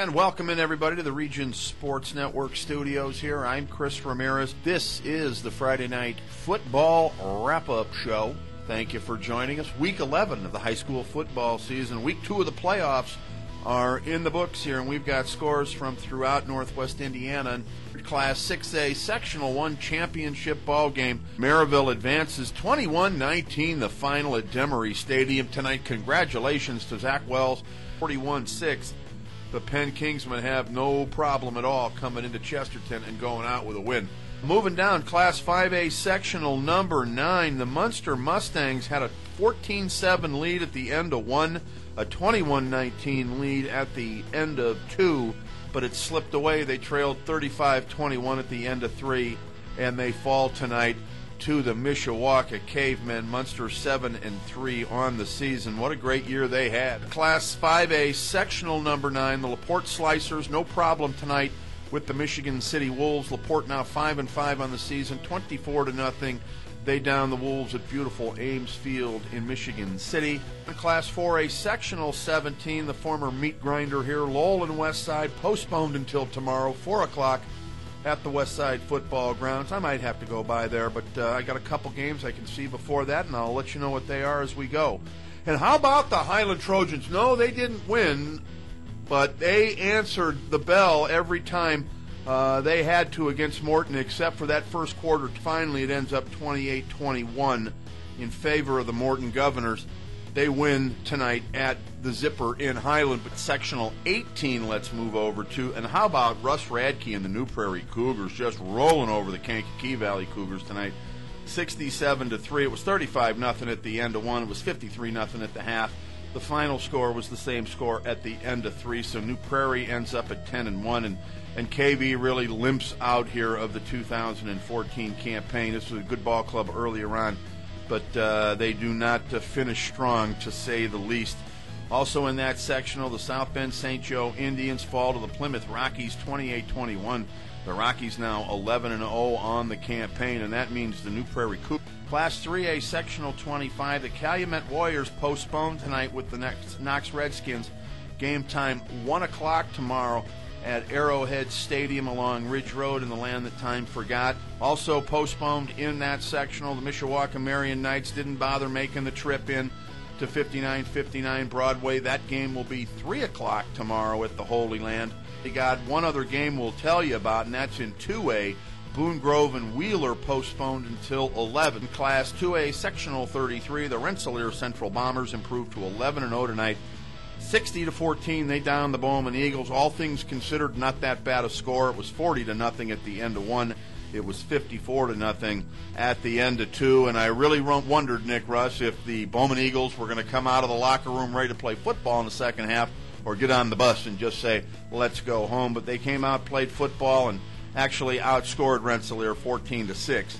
And welcome in, everybody, to the Region Sports Network studios here. I'm Chris Ramirez. This is the Friday Night Football Wrap-Up Show. Thank you for joining us. Week 11 of the high school football season. Week 2 of the playoffs are in the books here, and we've got scores from throughout Northwest Indiana. Class 6A Sectional 1 Championship ball game. Maryville advances 21-19, the final at Demery Stadium tonight. Congratulations to Zach Wells, 41-6. The Penn Kingsmen have no problem at all coming into Chesterton and going out with a win. Moving down, Class 5A Sectional number 9, the Munster Mustangs had a 14-7 lead at the end of 1, a 21-19 lead at the end of 2, but it slipped away. They trailed 35-21 at the end of 3, and they fall tonight to the Mishawaka Cavemen. Munster 7-3 on the season. What a great year they had. Class 5A Sectional number 9, the LaPorte Slicers, no problem tonight with the Michigan City Wolves. LaPorte now 5-5 on the season, 24-0. They down the Wolves at beautiful Ames Field in Michigan City. In Class 4A Sectional 17, the former meat grinder here, Lowell and Westside, postponed until tomorrow, 4 o'clock at the Westside Football Grounds. I might have to go by there, but I got a couple games I can see before that, and I'll let you know what they are as we go. And how about the Highland Trojans? No, they didn't win, but they answered the bell every time they had to against Morton, except for that first quarter. Finally, it ends up 28-21 in favor of the Morton Governors. They win tonight at the Zipper in Highland. But Sectional 18, let's move over to. And how about Russ Radke and the New Prairie Cougars just rolling over the Kankakee Valley Cougars tonight? 67-3. It was 35-0 at the end of 1. It was 53-0 at the half. The final score was the same score at the end of 3, so New Prairie ends up at 10-1, and KV really limps out here of the 2014 campaign. This was a good ball club earlier on, but they do not finish strong, to say the least. Also in that sectional, the South Bend St. Joe Indians fall to the Plymouth Rockies 28-21. The Rockies now 11-0 on the campaign, and that means the New Prairie Cougars. Class 3A Sectional 25, the Calumet Warriors postponed tonight with the Knox Redskins. Game time 1 o'clock tomorrow at Arrowhead Stadium along Ridge Road in the land that time forgot. Also postponed in that sectional, the Mishawaka Marion Knights didn't bother making the trip in to 5959 Broadway. That game will be 3 o'clock tomorrow at the Holy Land. We got one other game we'll tell you about, and that's in 2A. Boone Grove and Wheeler postponed until 11. Class 2A Sectional 33, the Rensselaer Central Bombers improved to 11-0 tonight. 60-14, they downed the Bowman Eagles. All things considered, not that bad a score. It was 40-0 at the end of 1. It was 54-0 at the end of 2. And I really wondered, Nick Russ, if the Bowman Eagles were going to come out of the locker room ready to play football in the second half or get on the bus and just say, let's go home. But they came out, played football, and actually outscored Rensselaer 14-6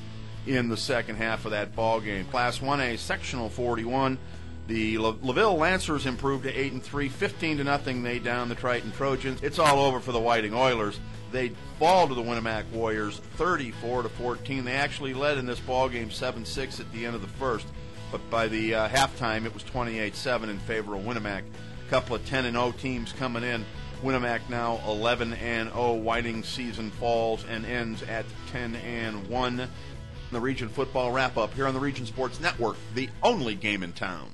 in the second half of that ball game. Class 1A Sectional 41, the LaVille Lancers improved to 8-3, 15-0. They down the Triton Trojans. It's all over for the Whiting Oilers. They fall to the Winnemac Warriors 34-14. They actually led in this ball game 7-6 at the end of the first, but by the halftime it was 28-7 in favor of Winnemac. A couple of 10-0 teams coming in. Winnemac now 11-0. Whiting season falls and ends at 10-1. The Region Football Wrap-Up here on the Region Sports Network, the only game in town.